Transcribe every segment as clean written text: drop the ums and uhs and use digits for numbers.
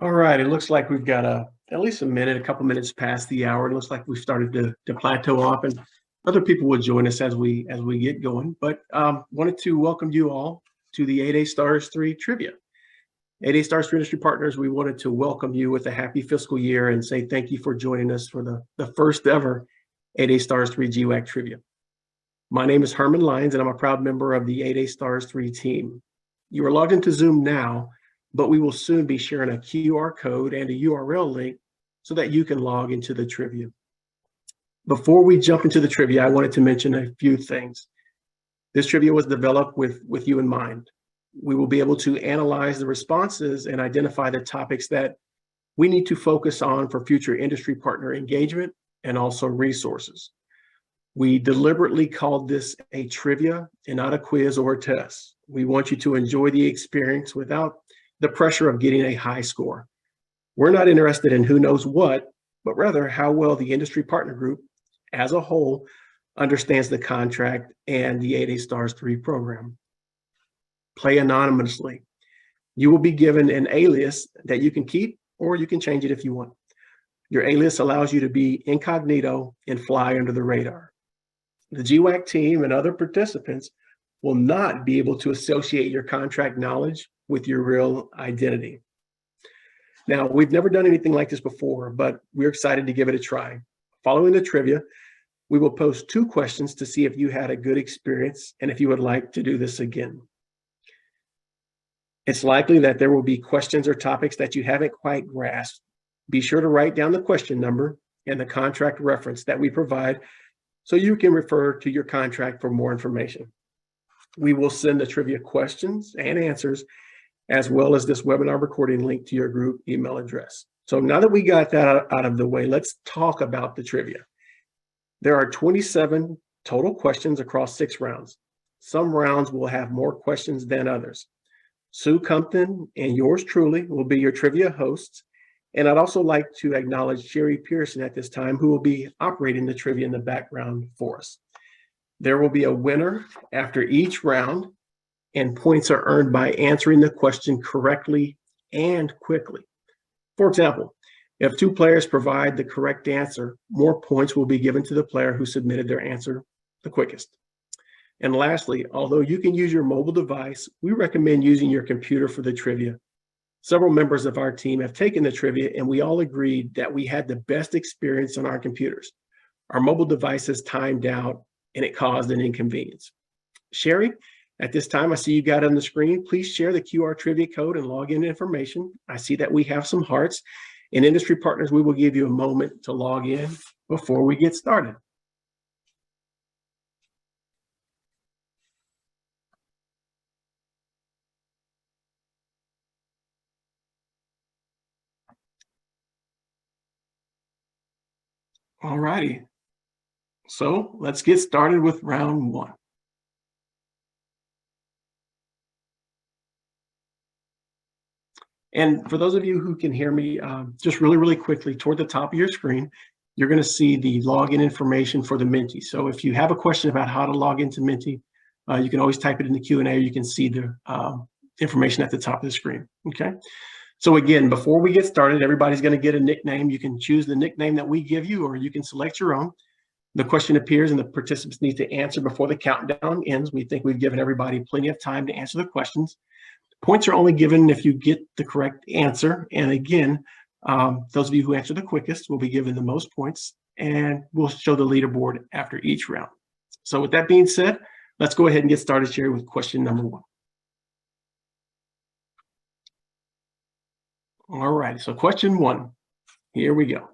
All right, it looks like we've got at least a couple minutes past the hour. It looks like we've started to plateau off, and other people will join us as we get going. But wanted to welcome you all to the 8A Stars 3 Trivia. 8A Stars 3 Industry Partners, we wanted to welcome you with a happy fiscal year and say thank you for joining us for the first ever 8A Stars 3 GWAC Trivia. My name is Herman Lyons, and I'm a proud member of the 8A Stars 3 team. You are logged into Zoom now, but we will soon be sharing a QR code and a URL link so that you can log into the trivia. Before we jump into the trivia, I wanted to mention a few things. This trivia was developed with you in mind. We will be able to analyze the responses and identify the topics that we need to focus on for future industry partner engagement and also resources. We deliberately called this a trivia and not a quiz or a test. We want you to enjoy the experience without the pressure of getting a high score. We're not interested in who knows what, but rather how well the industry partner group as a whole understands the contract and the 8A Stars 3 program. Play anonymously. You will be given an alias that you can keep or you can change it if you want. Your alias allows you to be incognito and fly under the radar. The GWAC team and other participants will not be able to associate your contract knowledge with your real identity. Now, we've never done anything like this before, but we're excited to give it a try. Following the trivia, we will post 2 questions to see if you had a good experience and if you would like to do this again. It's likely that there will be questions or topics that you haven't quite grasped. Be sure to write down the question number and the contract reference that we provide so you can refer to your contract for more information. We will send the trivia questions and answers as well as this webinar recording link to your group email address. So now that we got that out of the way, let's talk about the trivia. There are 27 total questions across 6 rounds. Some rounds will have more questions than others. Sue Compton and yours truly will be your trivia hosts. And I'd also like to acknowledge Sherry Pearson at this time, who will be operating the trivia in the background for us. There will be a winner after each round, and points are earned by answering the question correctly and quickly. For example, if 2 players provide the correct answer, more points will be given to the player who submitted their answer the quickest. And lastly, although you can use your mobile device, we recommend using your computer for the trivia. Several members of our team have taken the trivia, and we all agreed that we had the best experience on our computers. Our mobile devices timed out, and it caused an inconvenience. Sherry, at this time, I see you got it on the screen. Please share the QR trivia code and login information. I see that we have some hearts. And industry partners, we will give you a moment to log in before we get started. All righty. So let's get started with round 1. And for those of you who can hear me, just really quickly, toward the top of your screen, you're going to see the login information for the Menti. So if you have a question about how to log into Menti, you can always type it in the Q&A, or you can see the information at the top of the screen. Okay. So again, before we get started, everybody's going to get a nickname. You can choose the nickname that we give you, or you can select your own. The question appears and the participants need to answer before the countdown ends. We think we've given everybody plenty of time to answer the questions. Points are only given if you get the correct answer. And again, those of you who answer the quickest will be given the most points, and we'll show the leaderboard after each round. So with that being said, let's go ahead and get started, Sherry, with question number 1. All right, so question 1, here we go.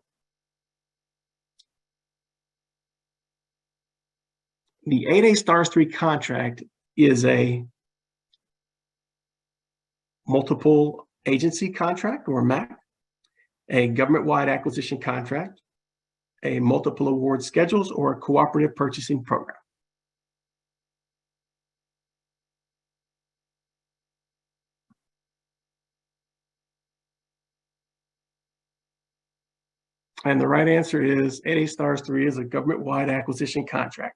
The 8A Stars 3 contract is a multiple agency contract, or MAC, a government-wide acquisition contract, a multiple award schedules, or a cooperative purchasing program. And the right answer is 8A Stars 3 is a government-wide acquisition contract.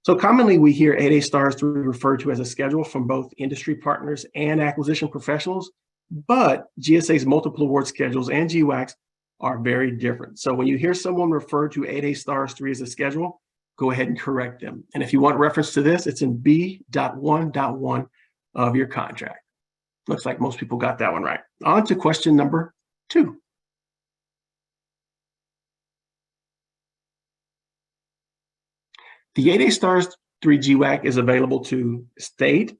So commonly we hear 8A Stars 3 referred to as a schedule from both industry partners and acquisition professionals, But GSA's multiple award schedules and GWACs are very different. So when you hear someone refer to 8A Stars 3 as a schedule, go ahead and correct them. And if you want reference to this, it's in B.1.1 of your contract. Looks like most people got that one right. On to question number 2. The 8A Stars 3 GWAC is available to state,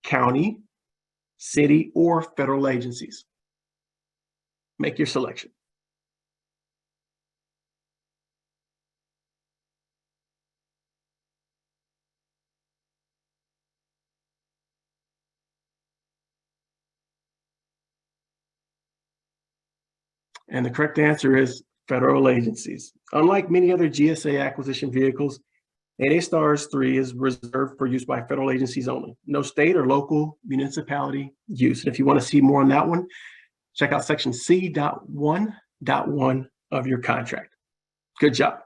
county, city, or federal agencies. Make your selection. And the correct answer is federal agencies. Unlike many other GSA acquisition vehicles, 8A Stars 3 is reserved for use by federal agencies only. No state or local municipality use. And if you want to see more on that one, check out section C.1.1 of your contract. Good job.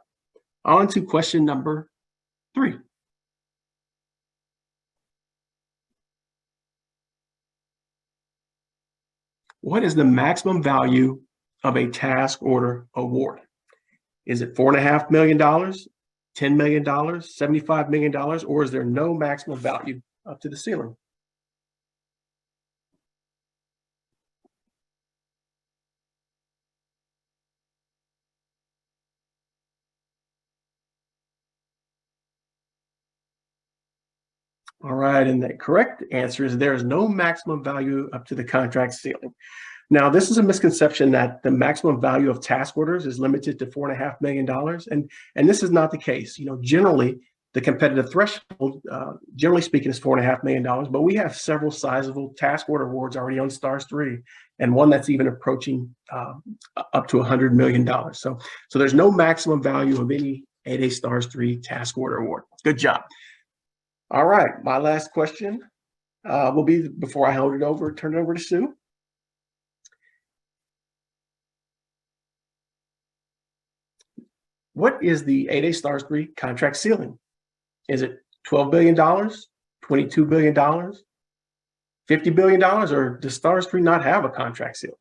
On to question number 3. What is the maximum value of a task order award? Is it $4.5 million, $10 million, $75 million, or is there no maximum value up to the ceiling? All right, and the correct answer is there is no maximum value up to the contract ceiling. Now, this is a misconception that the maximum value of task orders is limited to $4.5 million, and this is not the case. Generally, the competitive threshold, generally speaking, is $4.5 million, but we have several sizable task order awards already on Stars 3, and one that's even approaching up to $100 million. So there's no maximum value of any 8A Stars 3 task order award. Good job. All right, my last question will be, before I turn it over to Sue. What is the 8A Stars 3 contract ceiling? Is it $12 billion, $22 billion, $50 billion, or does Stars 3 not have a contract ceiling?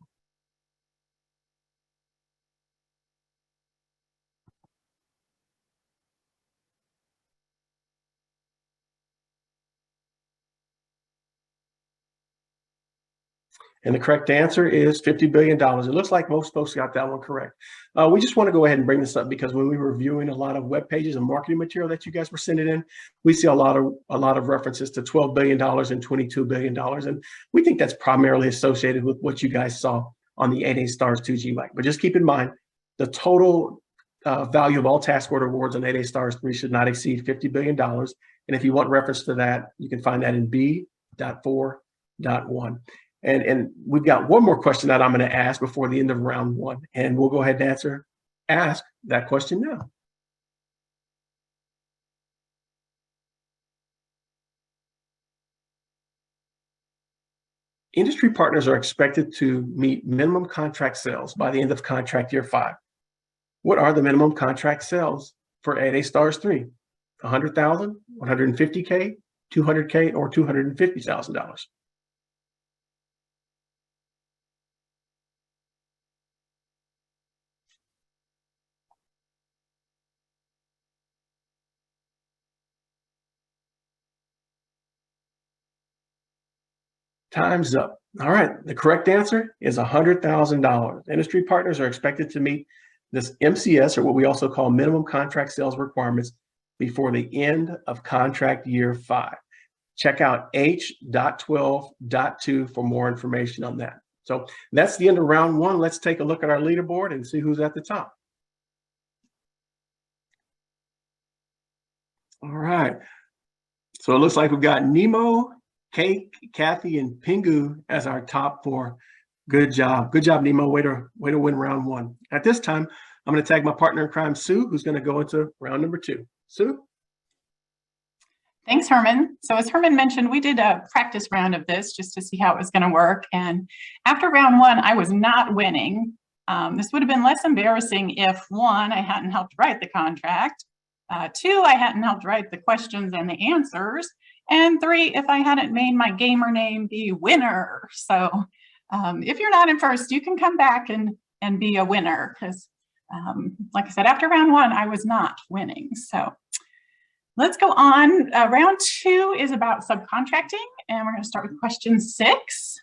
And the correct answer is $50 billion. It looks like most folks got that one correct. We just want to go ahead and bring this up because when we were reviewing a lot of web pages and marketing material that you guys were sending in, we see a lot of references to $12 billion and $22 billion. And we think that's primarily associated with what you guys saw on the 8A Stars 2 GWAC. But just keep in mind, the total value of all task order awards on 8A Stars 3 should not exceed $50 billion. And if you want reference to that, you can find that in B.4.1. And we've got one more question that I'm going to ask before the end of round 1, and we'll go ahead and ask that question now. Industry partners are expected to meet minimum contract sales by the end of contract year 5. What are the minimum contract sales for 8A Stars 3? $100,000, $150K, $200K, or $250,000? Time's up. All right, the correct answer is $100,000. Industry partners are expected to meet this MCS, or what we also call minimum contract sales requirements, before the end of contract year 5. Check out H.12.2 for more information on that. So that's the end of round 1. Let's take a look at our leaderboard and see who's at the top. All right. So it looks like we've got Nemo, Kate, Kathy, and Pingu as our top 4. Good job. Good job, Nemo. Way to win round 1. At this time, I'm going to tag my partner in crime, Sue, who's going to go into round number 2. Sue? Thanks, Herman. So as Herman mentioned, we did a practice round of this just to see how it was going to work. And after round 1, I was not winning. This would have been less embarrassing if 1, I hadn't helped write the contract. 2, I hadn't helped write the questions and the answers. And 3, if I hadn't made my gamer name be winner. So if you're not in first, you can come back and be a winner, because like I said, after round 1, I was not winning. So let's go on. Round 2 is about subcontracting, and we're going to start with question 6.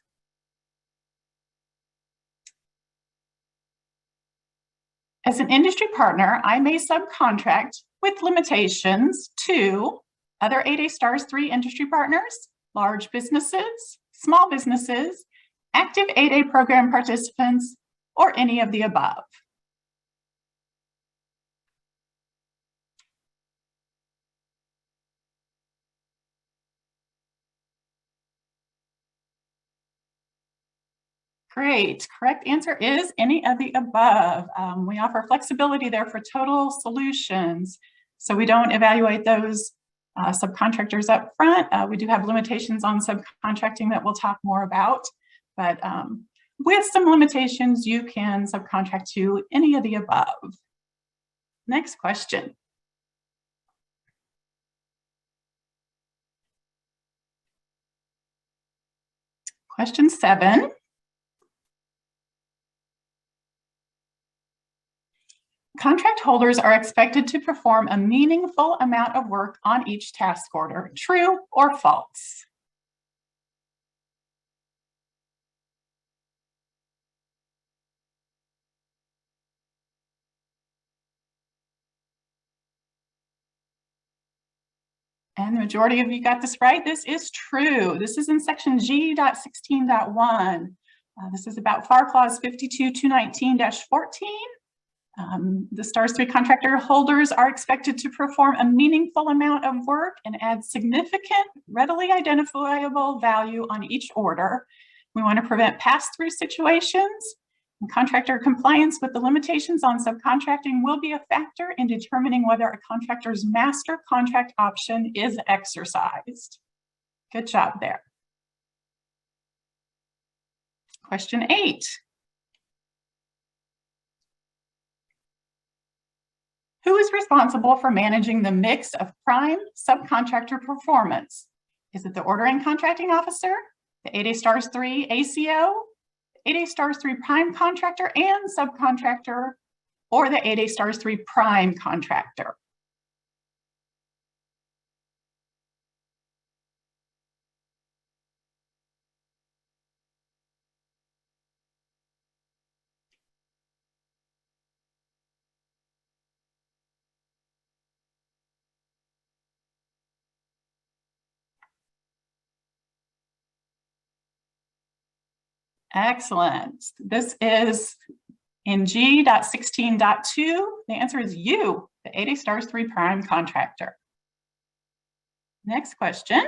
As an industry partner, I may subcontract with limitations to other 8A Stars 3 industry partners, large businesses, small businesses, active 8A program participants, or any of the above. Great, correct answer is any of the above. We offer flexibility there for total solutions. So we don't evaluate those subcontractors up front. We do have limitations on subcontracting that we'll talk more about, but with some limitations, you can subcontract to any of the above. Next question. Question 7. Contract holders are expected to perform a meaningful amount of work on each task order. True or false? And the majority of you got this right. This is true. This is in section G.16.1. This is about FAR Clause 52-219-14. The STARS 3 contractor holders are expected to perform a meaningful amount of work and add significant, readily identifiable value on each order. We want to prevent pass-through situations, and contractor compliance with the limitations on subcontracting will be a factor in determining whether a contractor's master contract option is exercised. Good job there. Question 8. Who is responsible for managing the mix of prime subcontractor performance? Is it the ordering contracting officer, the 8A Stars 3 ACO, 8A Stars 3 prime contractor and subcontractor, or the 8A Stars 3 prime contractor? Excellent. This is in G.16.2. The answer is you, the 8A Stars 3 prime contractor. Next question.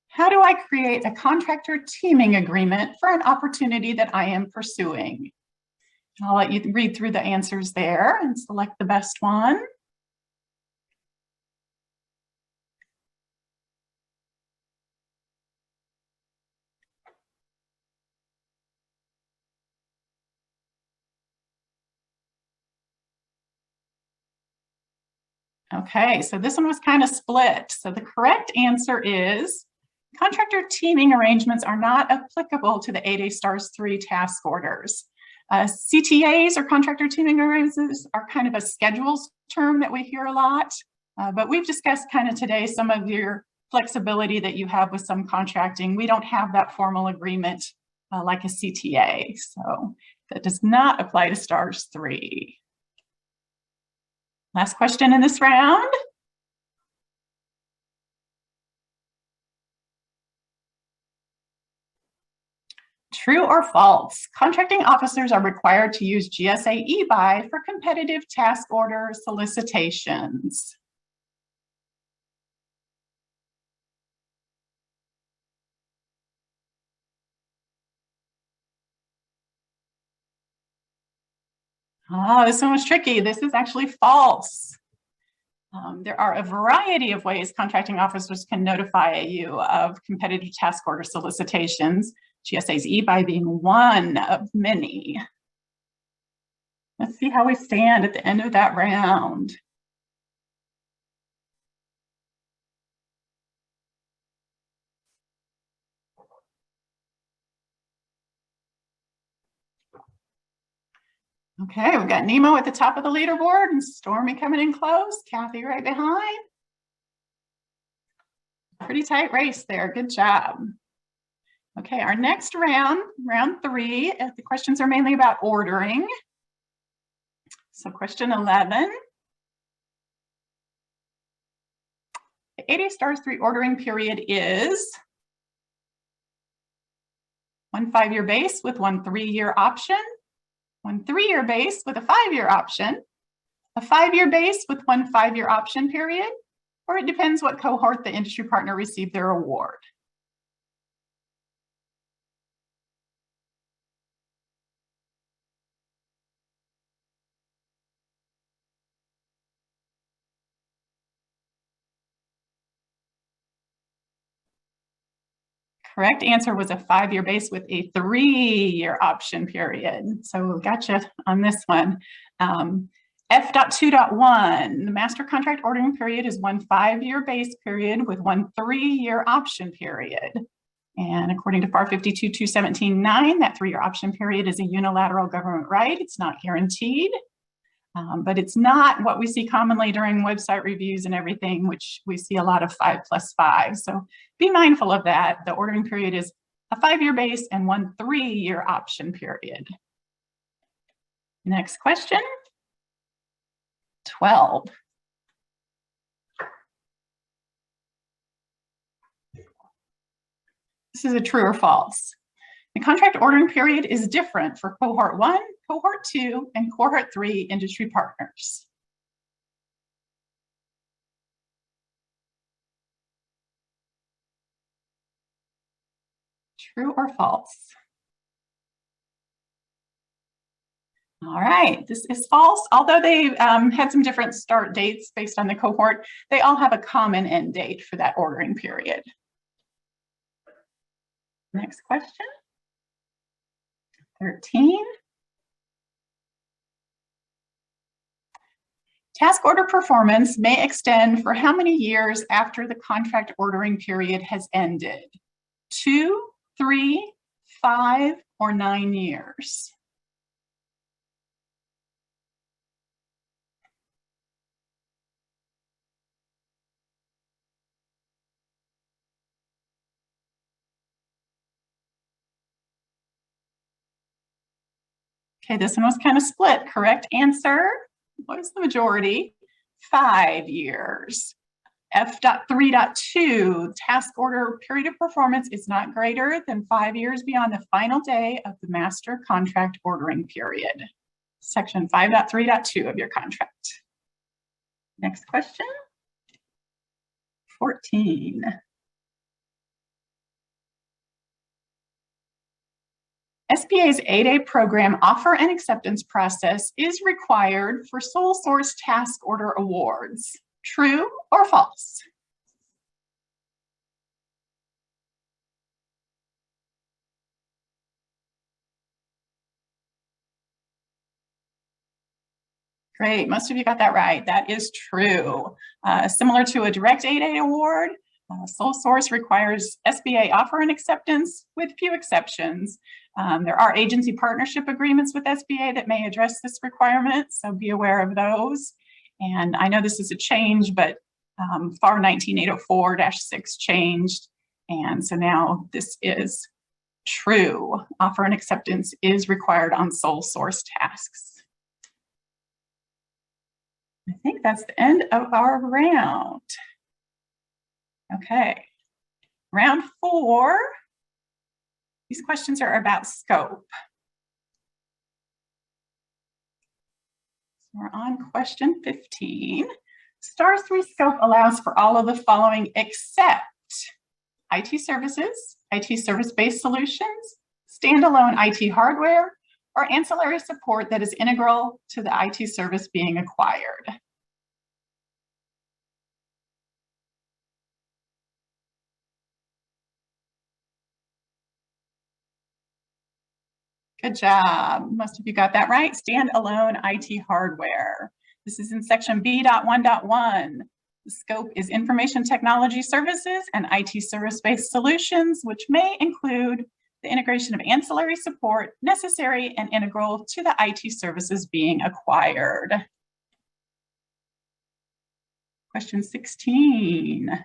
How do I create a contractor teaming agreement for an opportunity that I am pursuing? I'll let you read through the answers there and select the best one. Okay, so this one was kind of split. So the correct answer is contractor teaming arrangements are not applicable to the 8A Stars 3 task orders. CTAs, or contractor teaming arrangements, are kind of a schedules term that we hear a lot, but we've discussed kind of today some of your flexibility that you have with some contracting. We don't have that formal agreement like a CTA, so that does not apply to Stars 3. Last question in this round. True or false? Contracting officers are required to use GSA eBuy for competitive task order solicitations. Oh, this one was tricky. This is actually false. There are a variety of ways contracting officers can notify you of competitive task order solicitations, GSA's eBuy being one of many. Let's see how we stand at the end of that round. Okay, we've got Nemo at the top of the leaderboard and Stormy coming in close, Kathy right behind. Pretty tight race there, good job. Okay, our next round, round 3, the questions are mainly about ordering. So question 11. The 80 stars 3 ordering period is 1 5-year base with 1 3-year option, 1 3-year base with a 5-year option, a 5-year base with 1 5-year option period, or it depends what cohort the industry partner received their award. Correct answer was a 5-year base with a 3-year option period. So gotcha on this one. F.2.1, the master contract ordering period is 1 5-year base period with 1 3-year option period. And according to FAR 52-217-9, that 3-year option period is a unilateral government right. It's not guaranteed. But it's not what we see commonly during website reviews and everything, which we see a lot of 5+5. So be mindful of that. The ordering period is a 5-year base and 1 3-year option period. Next question, 12. This is a true or false. The contract ordering period is different for Cohort 1, Cohort 2, and Cohort 3 industry partners. True or false? All right, this is false. Although they had some different start dates based on the cohort, they all have a common end date for that ordering period. Next question. 13. Task order performance may extend for how many years after the contract ordering period has ended? 2, 3, 5, or 9 years? Okay, this one was kind of split. Correct answer, what is the majority? 5 years. F.3.2, task order period of performance is not greater than 5 years beyond the final day of the master contract ordering period. Section 5.3.2 of your contract. Next question. 14. SBA's 8A program offer and acceptance process is required for sole source task order awards. True or false? Great, most of you got that right. That is true. Similar to a direct 8A award, sole source requires SBA offer and acceptance with few exceptions. There are agency partnership agreements with SBA that may address this requirement, so be aware of those. And I know this is a change, but FAR 19804-6 changed, and so now this is true. Offer and acceptance is required on sole source tasks. I think that's the end of our round. Okay, round 4. These questions are about scope. So we're on question 15. STAR 3 scope allows for all of the following except IT services, IT service-based solutions, standalone IT hardware, or ancillary support that is integral to the IT service being acquired. Good job. Most of you got that right. Standalone IT hardware. This is in section B.1.1. The scope is information technology services and IT service-based solutions, which may include the integration of ancillary support necessary and integral to the IT services being acquired. Question 16.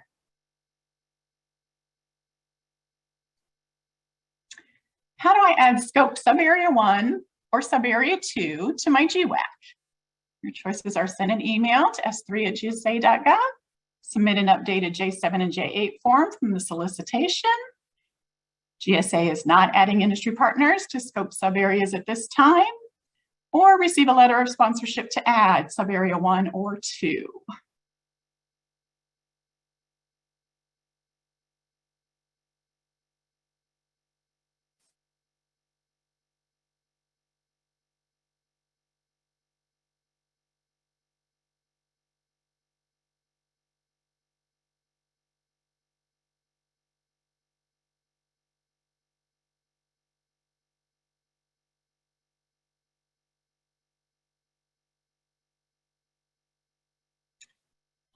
How do I add scope subarea 1 or subarea 2 to my GWAC? Your choices are: send an email to s3@gsa.gov, submit an updated J7 and J8 form from the solicitation. GSA is not adding industry partners to scope subareas at this time, or receive a letter of sponsorship to add subarea 1 or 2.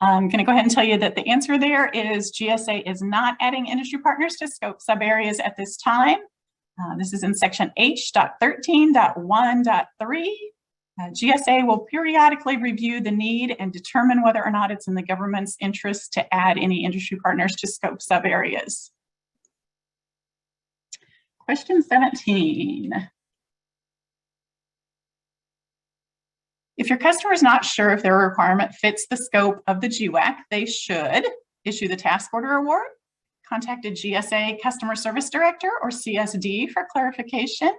I'm going to go ahead and tell you that the answer there is GSA is not adding industry partners to scope subareas at this time. This is in section H.13.1.3. GSA will periodically review the need and determine whether or not it's in the government's interest to add any industry partners to scope subareas. Question 17. If your customer is not sure if their requirement fits the scope of the GWAC, they should issue the task order award, contact a GSA customer service director or CSD for clarification,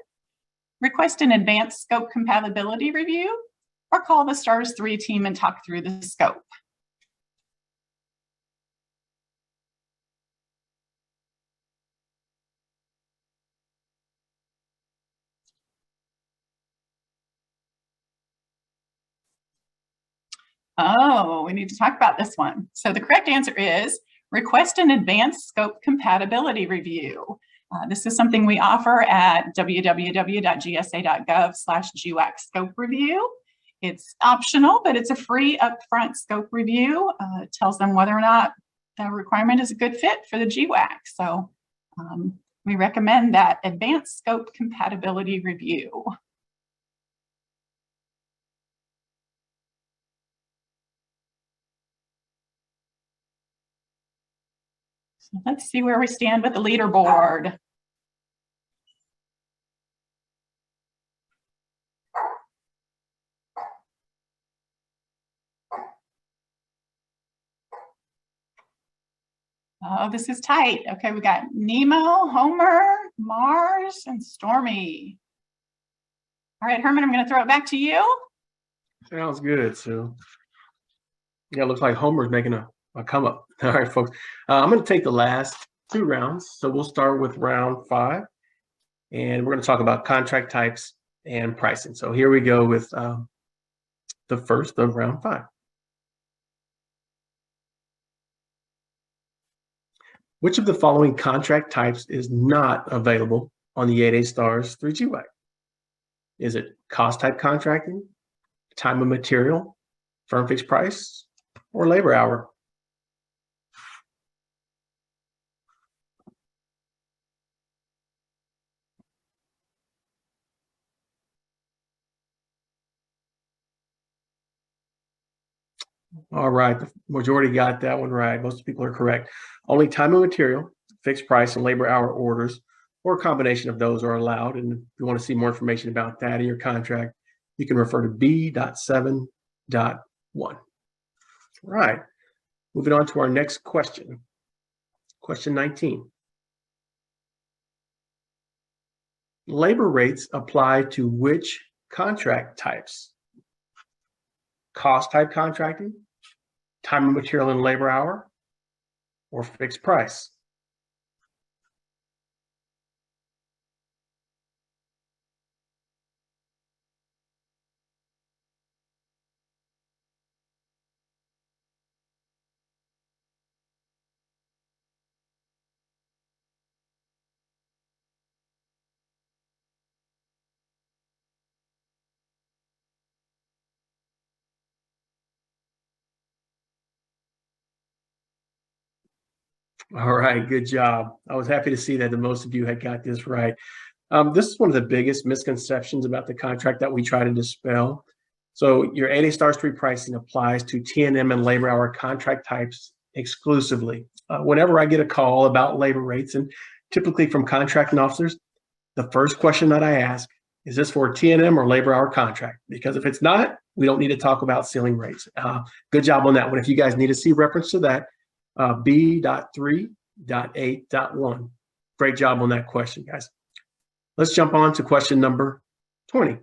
request an advanced scope compatibility review, or call the STARS 3 team and talk through the scope. Oh, we need to talk about this one. So the correct answer is request an advanced scope compatibility review. This is something we offer at www.gsa.gov/GWAC scope review. It's optional, but it's a free upfront scope review. It tells them whether or not the requirement is a good fit for the GWAC. So we recommend that advanced scope compatibility review. So let's see where we stand with the leaderboard. Oh, this is tight. Okay, we got Nemo, Homer, Mars, and Stormy. All right, Herman, I'm going to throw it back to you. Sounds good. So, yeah, it looks like Homer's making a come up. All right, folks. I'm going to take the last 2 rounds. So we'll start with round 5, and we're going to talk about contract types and pricing. So here we go with the first of round 5. Which of the following contract types is not available on the 8A STARS 3 GWAC? Is it cost type contracting, time and material, firm fixed price, or labor hour? All right, the majority got that one right. Most people are correct. Only time and material, fixed price, and labor hour orders, or a combination of those, are allowed. And if you want to see more information about that in your contract, you can refer to B.7.1. All right, moving on to our next question. Question 19. Labor rates apply to which contract types? Cost type contracting, time and material and labor hour, or fixed price? All right, good job. I was happy to see that the most of you had got this right. This is one of the biggest misconceptions about the contract that we try to dispel. So your 8A Stars 3 pricing applies to T&M and labor hour contract types exclusively. Whenever I get a call about labor rates, and typically from contracting officers, the first question that I ask, is this for T&M or labor hour contract? Because if it's not, we don't need to talk about ceiling rates. Good job on that one. If you guys need to see reference to that, B.3.8.1. Great job on that question, guys. Let's jump on to question number 20.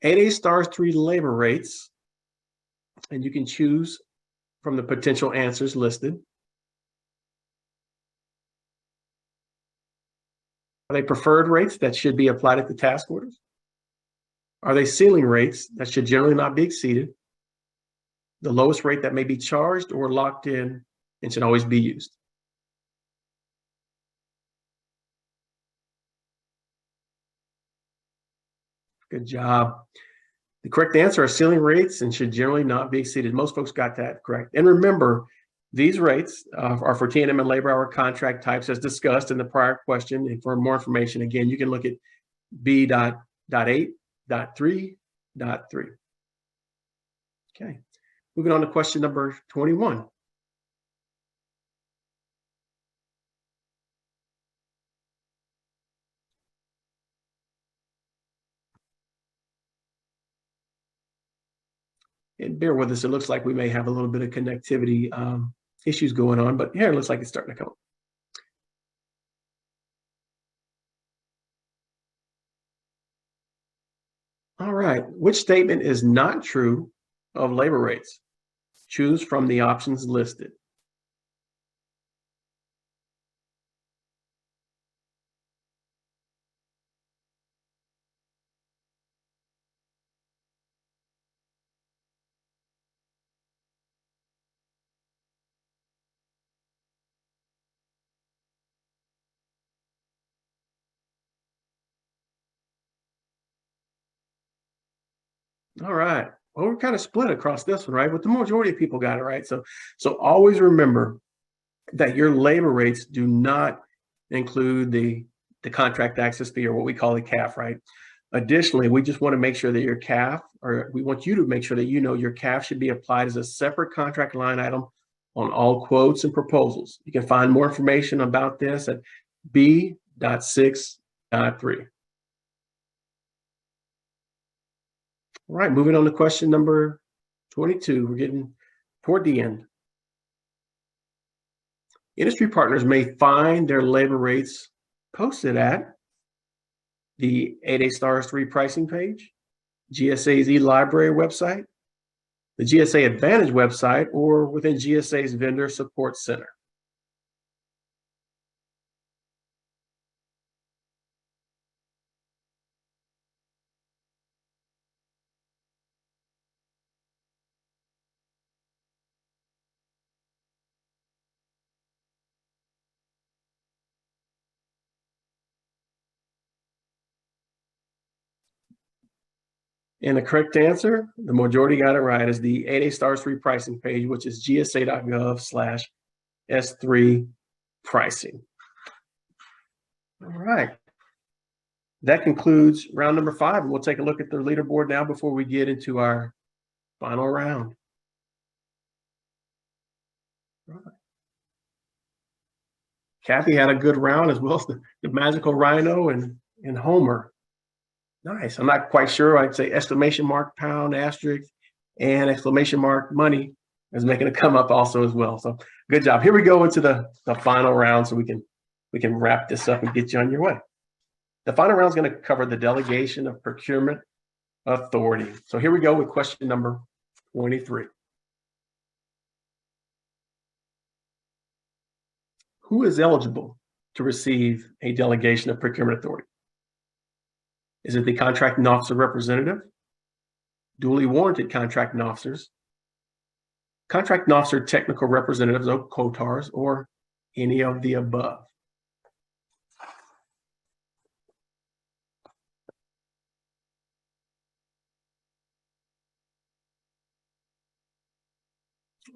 A Stars 3 labor rates, and you can choose from the potential answers listed. Are they preferred rates that should be applied at the task orders? Are they ceiling rates that should generally not be exceeded? The lowest rate that may be charged or locked in and should always be used? Good job. The correct answer are ceiling rates and should generally not be exceeded. Most folks got that correct. And remember, these rates are for T&M and labor hour contract types as discussed in the prior question. And for more information, again, you can look at B.8.3.3. Okay, moving on to question number 21. And bear with us, it looks like we may have a little bit of connectivity issues going on, but here it looks like it's starting to come. All right, which statement is not true of labor rates? Choose from the options listed. All right. Well, we're kind of split across this one, right? But the majority of people got it right. So always remember that your labor rates do not include the contract access fee, or what we call the CAF, right? Additionally, we just want to make sure that your CAF, or we want you to make sure that you know your CAF should be applied as a separate contract line item on all quotes and proposals. You can find more information about this at B.6.3. All right, moving on to question number 22. We're getting toward the end. Industry partners may find their labor rates posted at the 8A Stars 3 pricing page, GSA's eLibrary website, the GSA Advantage website, or within GSA's Vendor Support Center. And the correct answer, the majority got it right, is the 8A Stars 3 pricing page, which is gsa.gov/S3 pricing. All right. That concludes round number 5. And we'll take a look at the leaderboard now before we get into our final round. All right. Kathy had a good round, as well as the Magical Rhino and Homer. Nice. I'm not quite sure. I'd say exclamation mark, pound, asterisk, and exclamation mark, money is making a come up also as well. So good job. Here we go into the final round, so we can wrap this up and get you on your way. The final round is going to cover the Delegation of Procurement Authority. So here we go with question number 23. Who is eligible to receive a Delegation of Procurement Authority? Is it the contracting officer representative, duly warranted contracting officers, contracting officer technical representatives, or COTARs, or any of the above?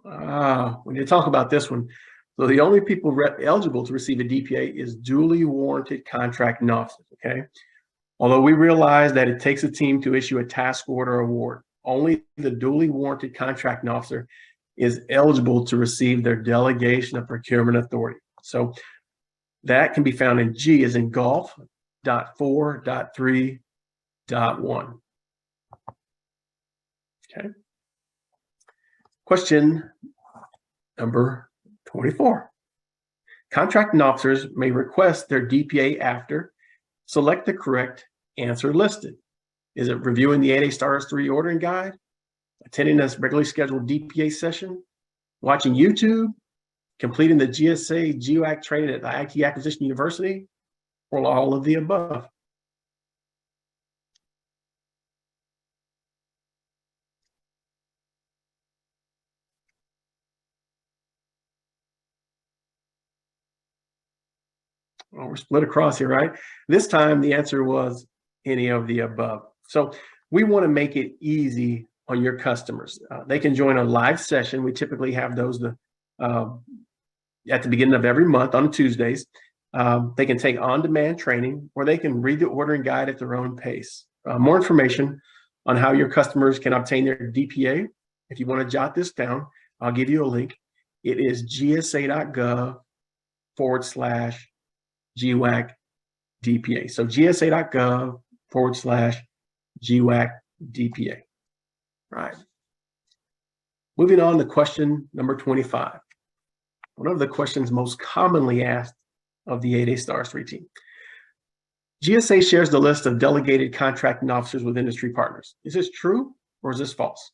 We need to talk about this one. So the only people eligible to receive a DPA is duly warranted contracting officers, okay? Although we realize that it takes a team to issue a task order award, only the duly warranted contracting officer is eligible to receive their Delegation of Procurement Authority. So that can be found in G as in golf, .4.3.1. Okay. Question number 24. Contracting officers may request their DPA after select the correct answer listed. Is it reviewing the 8A Stars 3 ordering guide, attending a regularly scheduled DPA session, watching YouTube, completing the GSA GWAC training at the IT Acquisition University, or all of the above? Well, we're split across here, right? This time the answer was any of the above. So we want to make it easy on your customers. They can join a live session. We typically have those at the beginning of every month on Tuesdays. They can take on-demand training, or they can read the ordering guide at their own pace. More information on how your customers can obtain their DPA. If you want to jot this down, I'll give you a link. It is gsa.gov/GWAC DPA. So gsa.gov/GWAC DPA. Right. Moving on to question number 25. One of the questions most commonly asked of the 8A Stars 3 team. GSA shares the list of delegated contracting officers with industry partners. Is this true or is this false?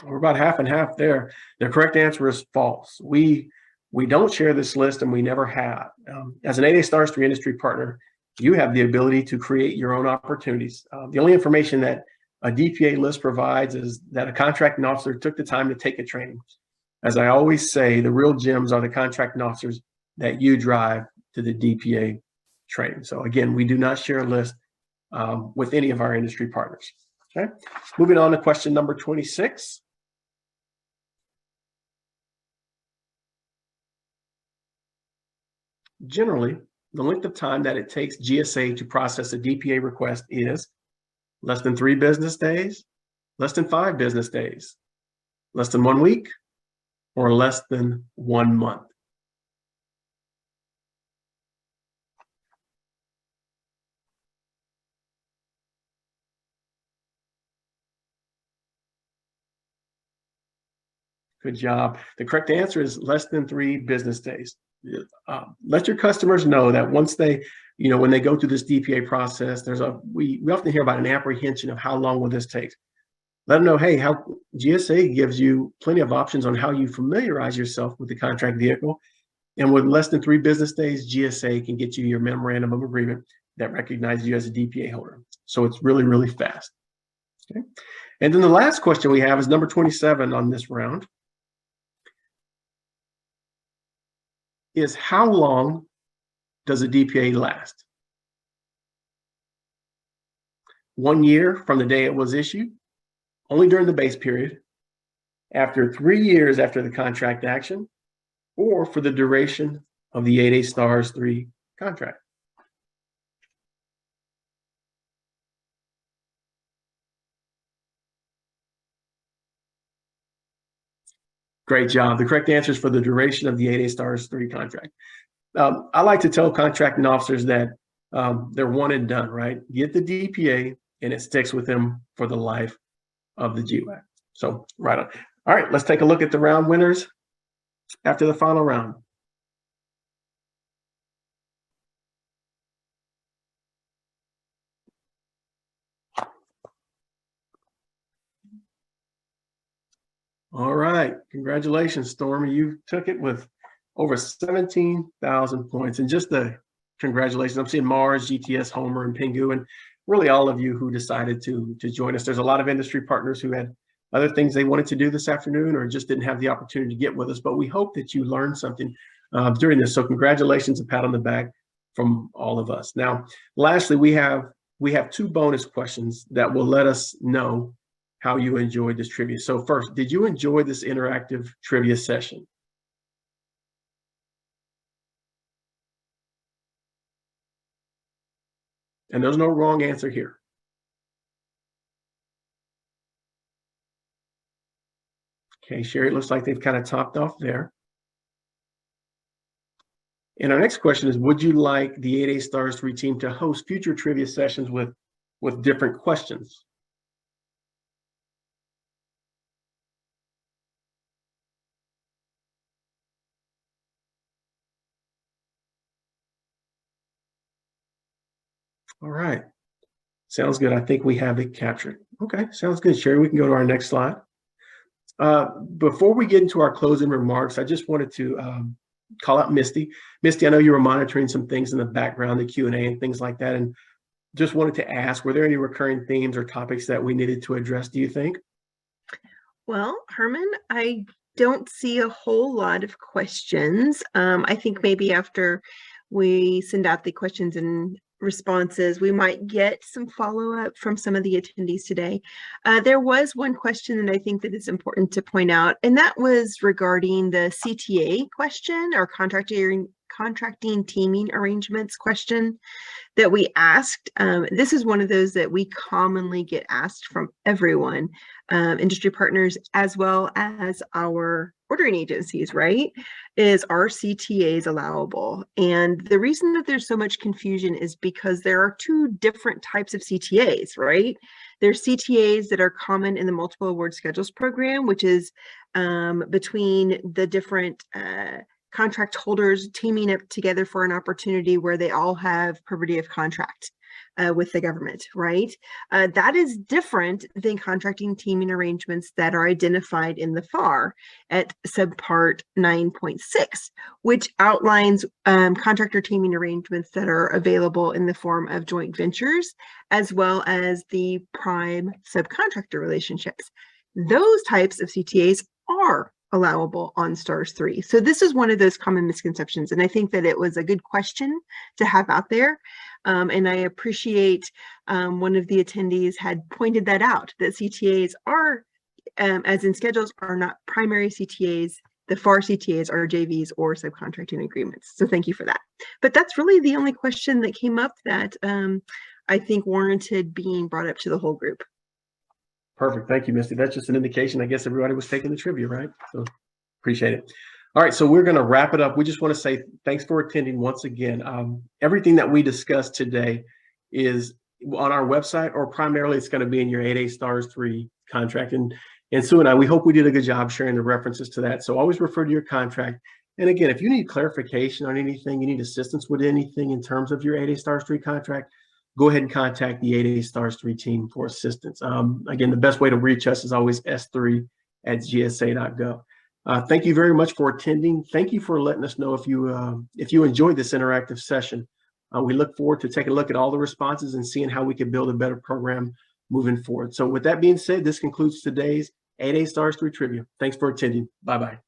We're about half and half there. The correct answer is false. We don't share this list, and we never have. As an 8A Stars 3 industry partner, you have the ability to create your own opportunities. The only information that a DPA list provides is that a contracting officer took the time to take a training. As I always say, the real gems are the contracting officers that you drive to the DPA training. So again, we do not share a list with any of our industry partners. Okay, moving on to question number 26. Generally, the length of time that it takes GSA to process a DPA request is less than 3 business days, less than 5 business days, less than 1 week, or less than 1 month. Good job. The correct answer is less than 3 business days. Let your customers know that once they, when they go through this DPA process, we often hear about an apprehension of how long will this take. Let them know, hey, how GSA gives you plenty of options on how you familiarize yourself with the contract vehicle. And with less than 3 business days, GSA can get you your memorandum of agreement that recognizes you as a DPA holder. So it's really, really fast. Okay. And then the last question we have is number 27 on this round. Is how long does a DPA last? 1 year from the day it was issued, only during the base period, after 3 years after the contract action, or for the duration of the 8A Stars 3 contract? Great job. The correct answer is for the duration of the 8A Stars 3 contract. I like to tell contracting officers that they're one and done, right? Get the DPA and it sticks with them for the life of the GWAC. So right on. All right, let's take a look at the round winners after the final round. All right, congratulations, Stormy. You took it with over 17,000 points. And just the congratulations, I'm seeing Mars, GTS, Homer, and Pingu. And really all of you who decided to join us. There's a lot of industry partners who had other things they wanted to do this afternoon or just didn't have the opportunity to get with us, but we hope that you learned something during this. So congratulations, a pat on the back from all of us. Now, lastly, we have 2 bonus questions that will let us know how you enjoyed this trivia. So first, did you enjoy this interactive trivia session? And there's no wrong answer here. Okay, Sherry, it looks like they've kind of topped off there. And our next question is, would you like the 8A Stars 3 team to host future trivia sessions with different questions? All right, sounds good. I think we have it captured. Okay, sounds good, Sherry. We can go to our next slide. Before we get into our closing remarks, I just wanted to call out Misty. Misty, I know you were monitoring some things in the background, the Q&A and things like that, and just wanted to ask, were there any recurring themes or topics that we needed to address, do you think? Well, Herman, I don't see a whole lot of questions. I think maybe after we send out the questions and responses, we might get some follow-up from some of the attendees today. There was one question that I think that is important to point out, and that was regarding the CTA question, or contracting teaming arrangements question that we asked. This is one of those that we commonly get asked from everyone, industry partners, as well as our ordering agencies, right? Is, are CTAs allowable? And the reason that there's so much confusion is because there are 2 different types of CTAs, right? There's CTAs that are common in the multiple award schedules program, which is between the different contract holders teaming up together for an opportunity where they all have privity of contract with the government, right? That is different than contracting teaming arrangements that are identified in the FAR at subpart 9.6, which outlines contractor teaming arrangements that are available in the form of joint ventures, as well as the prime subcontractor relationships. Those types of CTAs are allowable on STARS 3. So this is one of those common misconceptions, and I think that it was a good question to have out there. And I appreciate one of the attendees had pointed that out, that CTAs are, as in schedules, are not primary CTAs. The FAR CTAs are JVs or subcontracting agreements. So thank you for that. But that's really the only question that came up that I think warranted being brought up to the whole group. Perfect. Thank you, Misty. That's just an indication. I guess everybody was taking the trivia, right? So appreciate it. All right, so we're going to wrap it up. We just want to say thanks for attending once again. Everything that we discussed today is on our website, or primarily it's going to be in your 8A Stars 3 contract. And Sue and I, we hope we did a good job sharing the references to that. So always refer to your contract. And again, if you need clarification on anything, you need assistance with anything in terms of your 8A Stars 3 contract, go ahead and contact the 8A Stars 3 team for assistance. Again, the best way to reach us is always s3@gsa.gov. Thank you very much for attending. Thank you for letting us know if you enjoyed this interactive session. We look forward to taking a look at all the responses and seeing how we can build a better program moving forward. So with that being said, this concludes today's 8A Stars 3 Trivia. Thanks for attending. Bye-bye.